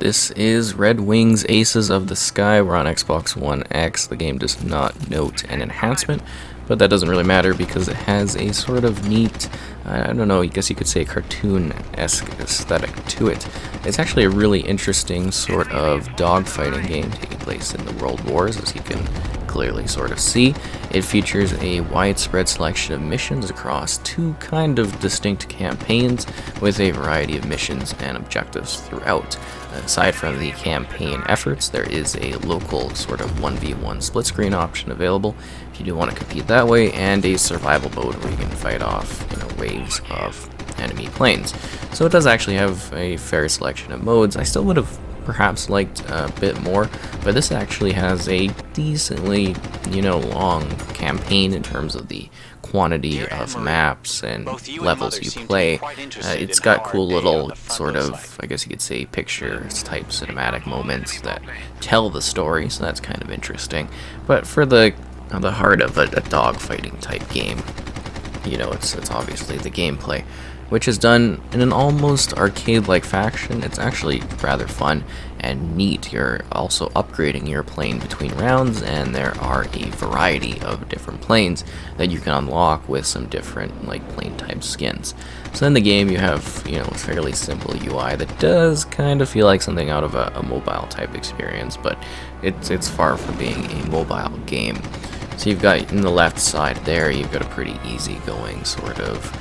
This is Red Wings Aces of the Sky. We're on Xbox One X. The game does not note an enhancement, but that doesn't really matter because it has a sort of neat, I don't know, I guess you could say cartoon-esque aesthetic to it. It's actually a really interesting sort of dogfighting game taking place in the World Wars, as you can clearly sort of see. It features a widespread selection of missions across two kind of distinct campaigns with a variety of missions and objectives throughout. Aside from the campaign efforts, there is a local sort of 1v1 split screen option available if you do want to compete that way, and a survival mode where you can fight off, waves of enemy planes. So it does actually have a fair selection of modes. I still would have perhaps liked a bit more, but this actually has a decently, long campaign in terms of the quantity of maps and levels you play. It's got cool little sort of, I guess you could say, pictures type cinematic moments that tell the story, so that's kind of interesting. But for the heart of a dogfighting type game, it's obviously the gameplay, which is done in an almost arcade-like fashion. It's actually rather fun and neat. You're also upgrading your plane between rounds, and there are a variety of different planes that you can unlock with some different plane type skins. So in the game you have a fairly simple UI that does kind of feel like something out of a mobile type experience, but it's far from being a mobile game. So you've got in the left side there, you've got a pretty easygoing sort of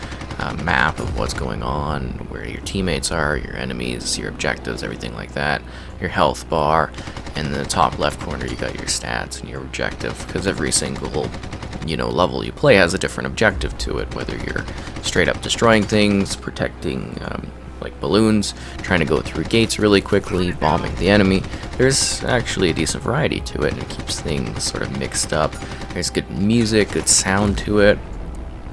map of what's going on, where your teammates are, your enemies, your objectives, everything like that, your health bar, and in the top left corner you got your stats and your objective, because every single level you play has a different objective to it, whether you're straight up destroying things, protecting like balloons, trying to go through gates really quickly, bombing the enemy. There's actually a decent variety to it, and it keeps things sort of mixed up. There's good music, good sound to it.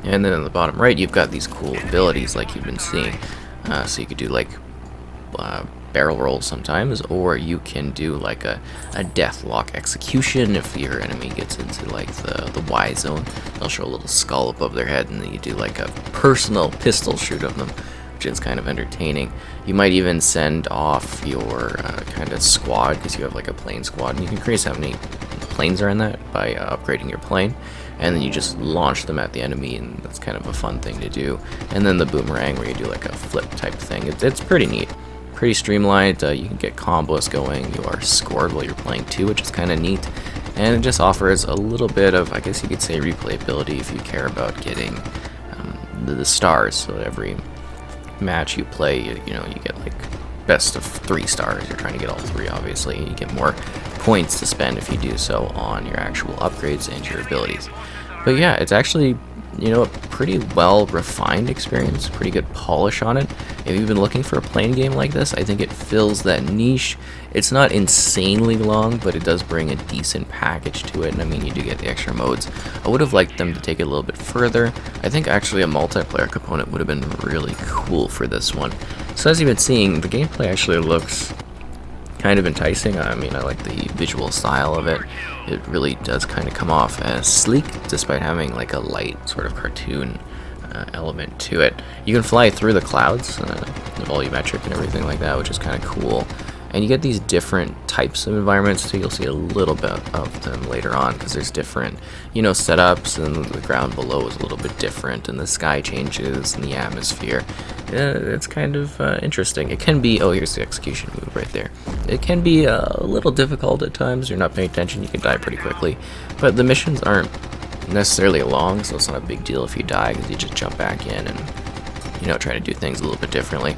And then on the bottom right, you've got these cool abilities like you've been seeing. So you could do barrel rolls sometimes, or you can do like a deathlock execution. If your enemy gets into the Y zone, they'll show a little skull above their head, and then you do like a personal pistol shoot of them, which is kind of entertaining. You might even send off your kind of squad, because you have like a plane squad, and you can increase how many planes are in that by upgrading your plane, and then you just launch them at the enemy, and that's kind of a fun thing to do. And then the boomerang, where you do like a flip type thing. It's pretty neat, pretty streamlined. You can get combos going. You are scored while you're playing too, which is kind of neat, and it just offers a little bit of, I guess you could say, replayability if you care about getting the stars. So every match you play, you get like best of 3 stars. You're trying to get all 3, obviously. You get more points to spend if you do so on your actual upgrades and your abilities. But yeah, it's actually a pretty well refined experience, pretty good polish on it. If you've been looking for a plane game like this, I think it fills that niche. It's not insanely long, but it does bring a decent package to it, and I mean, you do get the extra modes. I would have liked them to take it a little bit further. I think actually a multiplayer component would have been really cool for this one. So as you've been seeing, the gameplay actually looks kind of enticing. I mean, I like the visual style of it. It really does kind of come off as sleek, despite having like a light sort of cartoon element to it. You can fly through the clouds, the volumetric and everything like that, which is kind of cool. And you get these different types of environments, so you'll see a little bit of them later on, because there's different, setups, and the ground below is a little bit different, and the sky changes, and the atmosphere. It's kind of interesting. It can be, oh, here's the execution move right there. It can be a little difficult at times. You're not paying attention, you can die pretty quickly. But the missions aren't necessarily long, so it's not a big deal if you die, because you just jump back in and, try to do things a little bit differently.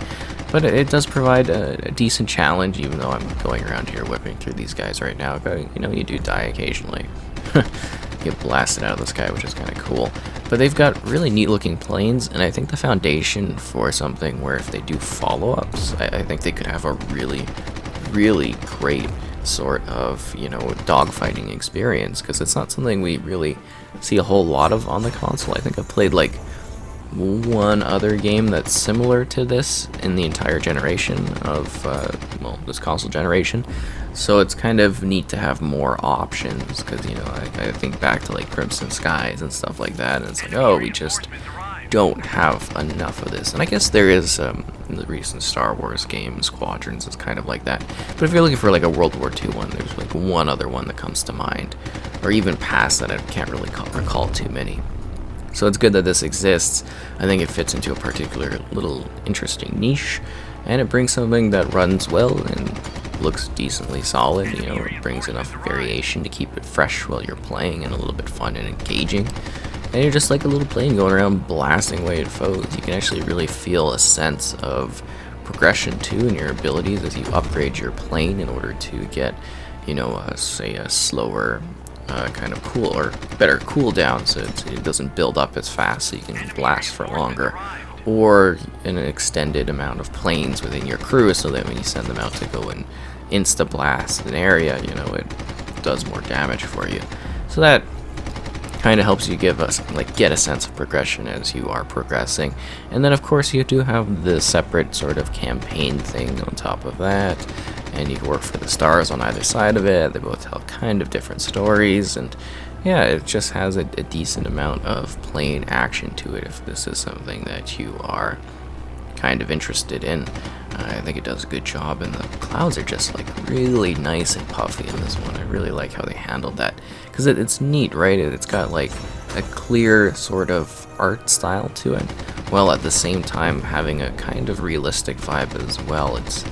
But it does provide a decent challenge, even though I'm going around here whipping through these guys right now. But, you do die occasionally. Get blasted out of the sky, which is kind of cool. But they've got really neat looking planes, and I think the foundation for something where if they do follow-ups, I think they could have a really, really great sort of, dogfighting experience, because it's not something we really see a whole lot of on the console. I think I've played like one other game that's similar to this in the entire generation of, this console generation. So it's kind of neat to have more options, because, I think back to like Crimson Skies and stuff like that, and it's like, oh, we just don't have enough of this. And I guess there is in the recent Star Wars game, Squadrons is kind of like that. But if you're looking for like a World War II one, there's like one other one that comes to mind, or even past that. I can't really recall too many. So it's good that this exists. I think it fits into a particular little interesting niche, and it brings something that runs well and looks decently solid. You know, it brings enough variation to keep it fresh while you're playing and a little bit fun and engaging. And you're just like a little plane going around blasting away at foes. You can actually really feel a sense of progression too in your abilities as you upgrade your plane in order to get, you know, say a slower kind of cool or better cooldown, so it doesn't build up as fast, so you can blast for longer, or an extended amount of planes within your crew, so that when you send them out to go and insta blast an area, you know, it does more damage for you. So that kind of helps you get a sense of progression as you are progressing. And then of course you do have the separate sort of campaign thing on top of that, and you can work for the stars on either side of it. They both tell kind of different stories, and yeah, it just has a decent amount of plain action to it if this is something that you are kind of interested in. I think it does a good job, and the clouds are just like really nice and puffy in this one. I really like how they handled that, because it's neat, right? It's got like a clear sort of art style to it, while at the same time having a kind of realistic vibe as well. It's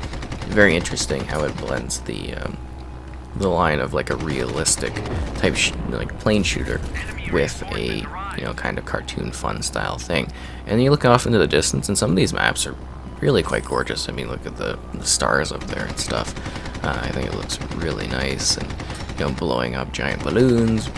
very interesting how it blends the line of like a realistic type like plane shooter with a, you know, kind of cartoon fun style thing. And you look off into the distance, and some of these maps are really quite gorgeous. I mean, look at the stars up there and stuff. I think it looks really nice, and you know, blowing up giant balloons,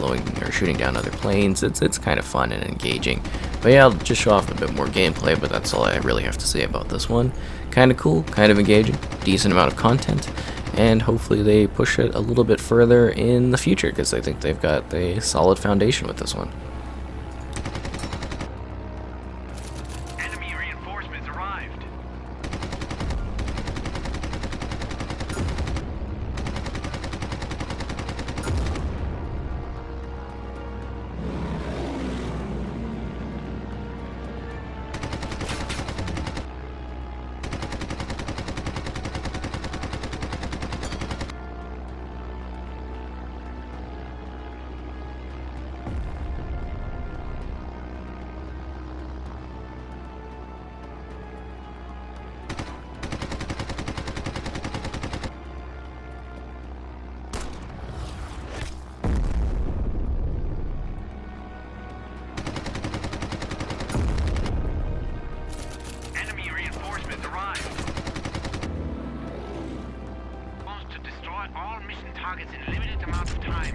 shooting down other planes. It's kind of fun and engaging. But yeah, I'll just show off a bit more gameplay, but that's all I really have to say about this one. Kind of cool, kind of engaging, decent amount of content, and hopefully they push it a little bit further in the future, because I think they've got a solid foundation with this one. Enemy reinforcements arrived. All mission targets in a limited amount of time.